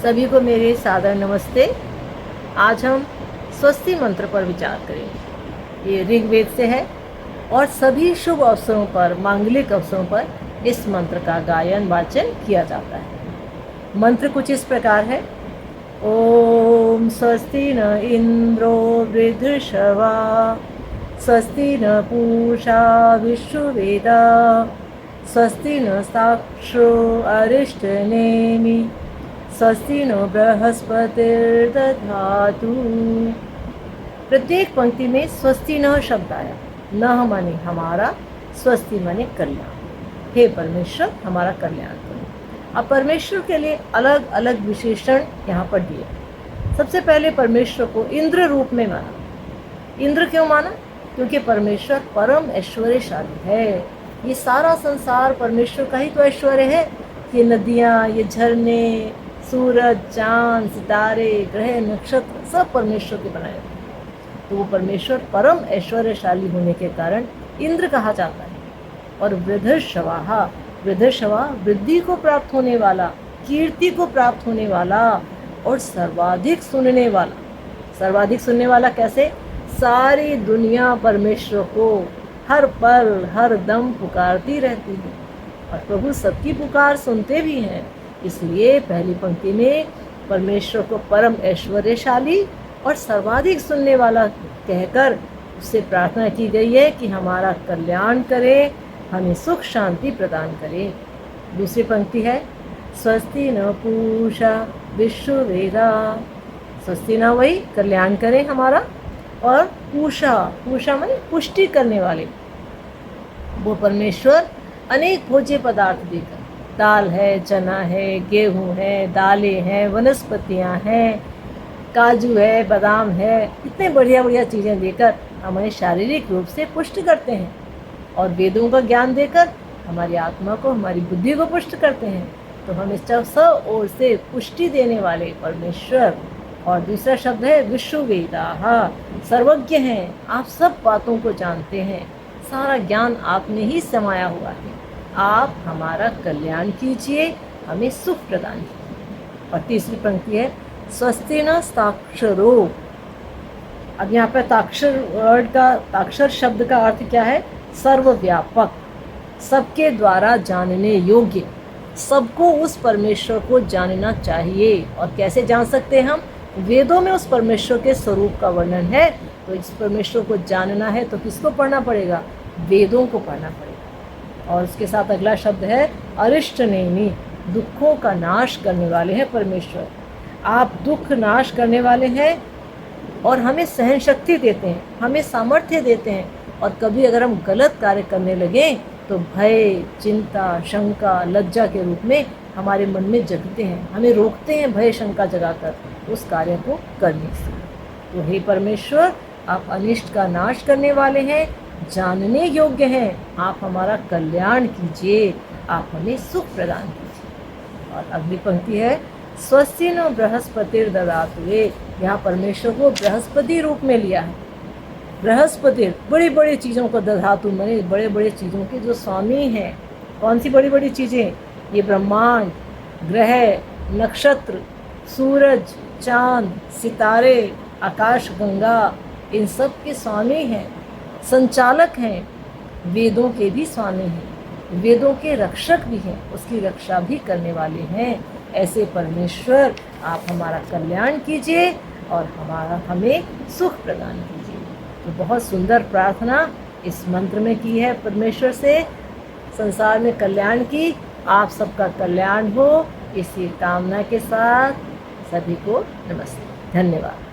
सभी को मेरे सादर नमस्ते। आज हम स्वस्ति मंत्र पर विचार करेंगे। ये ऋग्वेद से है और सभी शुभ अवसरों पर, मांगलिक अवसरों पर इस मंत्र का गायन वाचन किया जाता है। मंत्र कुछ इस प्रकार है। ओम स्वस्ति न इंद्रो वृद्धश्रवा, स्वस्ति न पूषा विश्ववेदा, स्वस्ति न साक्षो अरिष्टनेमि, स्वस्ति नो बृहस्पतिर्दधातु। प्रत्येक पंक्ति में स्वस्ति न शब्द आया। न माने हमारा, स्वस्ति माने कल्याण। हे परमेश्वर, हमारा कल्याण करो। अब परमेश्वर के लिए अलग अलग विशेषण यहाँ पर दिए। सबसे पहले परमेश्वर को इंद्र रूप में माना। इंद्र क्यों माना? क्योंकि परमेश्वर परम ऐश्वर्यशाली है। ये सारा संसार परमेश्वर का ही तो ऐश्वर्य है। ये नदियाँ, ये झरने, सूरज, चांद, सितारे, ग्रह, नक्षत्र सब परमेश्वर के बनाए हुए। तो वो परमेश्वर परम ऐश्वर्यशाली होने के कारण इंद्र कहा जाता है। और वृद्धश्रवा, वृद्धश्रवा वृद्धि को प्राप्त होने वाला, कीर्ति को प्राप्त होने वाला और सर्वाधिक सुनने वाला। सर्वाधिक सुनने वाला कैसे? सारी दुनिया परमेश्वर को हर पल हर दम पुकारती रहती है और प्रभु सबकी पुकार सुनते भी हैं। इसलिए पहली पंक्ति में परमेश्वर को परम ऐश्वर्यशाली और सर्वाधिक सुनने वाला कहकर उससे प्रार्थना की गई है कि हमारा कल्याण करे, हमें सुख शांति प्रदान करे। दूसरी पंक्ति है स्वस्ति न पूषा विश्ववेदा। स्वस्ति न वही कल्याण करे हमारा, और पूषा, पूषा माने पुष्टि करने वाले। वो परमेश्वर अनेक भोज्य पदार्थ देकर, दाल है, चना है, गेहूँ है, दालें हैं, वनस्पतियाँ हैं, काजू है, बादाम है, इतने बढ़िया बढ़िया चीज़ें देकर हमें शारीरिक रूप से पुष्ट करते हैं। और वेदों का ज्ञान देकर हमारी आत्मा को, हमारी बुद्धि को पुष्ट करते हैं। तो हमें सब ओर से पुष्टि देने वाले परमेश्वर। और दूसरा शब्द है विश्ववेदा, सर्वज्ञ हैं, आप सब बातों को जानते हैं, सारा ज्ञान आप में ही समाया हुआ है। आप हमारा कल्याण कीजिए, हमें सुख प्रदान कीजिए। और तीसरी पंक्ति है स्वस्ति न साक्षरो। अब यहाँ पर ताक्षर शब्द का अर्थ क्या है? सर्वव्यापक, सबके द्वारा जानने योग्य। सबको उस परमेश्वर को जानना चाहिए। और कैसे जान सकते हैं हम? वेदों में उस परमेश्वर के स्वरूप का वर्णन है। तो इस परमेश्वर को जानना है तो किसको पढ़ना पड़ेगा? वेदों को पढ़ना पड़ेगा। और उसके साथ अगला शब्द है अरिष्टनेमि, दुखों का नाश करने वाले हैं परमेश्वर। आप दुख नाश करने वाले हैं और हमें सहन शक्ति देते हैं, हमें सामर्थ्य देते हैं। और कभी अगर हम गलत कार्य करने लगें तो भय, चिंता, शंका, लज्जा के रूप में हमारे मन में जगते हैं, हमें रोकते हैं भय शंका जगाकर उस कार्य को करने से। तो हे परमेश्वर, आप अनिष्ट का नाश करने वाले हैं, जानने योग्य हैं, आप हमारा कल्याण कीजिए, आप हमें सुख प्रदान कीजिए। और अगली पंक्ति है स्वस्ति नो बृहस्पतिर्दधातु। यहाँ परमेश्वर को बृहस्पति रूप में लिया है। बृहस्पति बड़ी बड़ी चीज़ों को, दधातु माने बड़े बड़े चीज़ों के जो स्वामी हैं। कौन सी बड़ी बड़ी चीज़ें? ये ब्रह्मांड, ग्रह, नक्षत्र, सूरज, चांद, सितारे, आकाश गंगा, इन सब के स्वामी हैं, संचालक हैं, वेदों के भी स्वामी हैं, वेदों के रक्षक भी हैं, उसकी रक्षा भी करने वाले हैं। ऐसे परमेश्वर, आप हमारा कल्याण कीजिए और हमें सुख प्रदान कीजिए। तो बहुत सुंदर प्रार्थना इस मंत्र में की है परमेश्वर से, संसार में कल्याण की। आप सबका कल्याण हो, इसी कामना के साथ सभी को नमस्ते, धन्यवाद।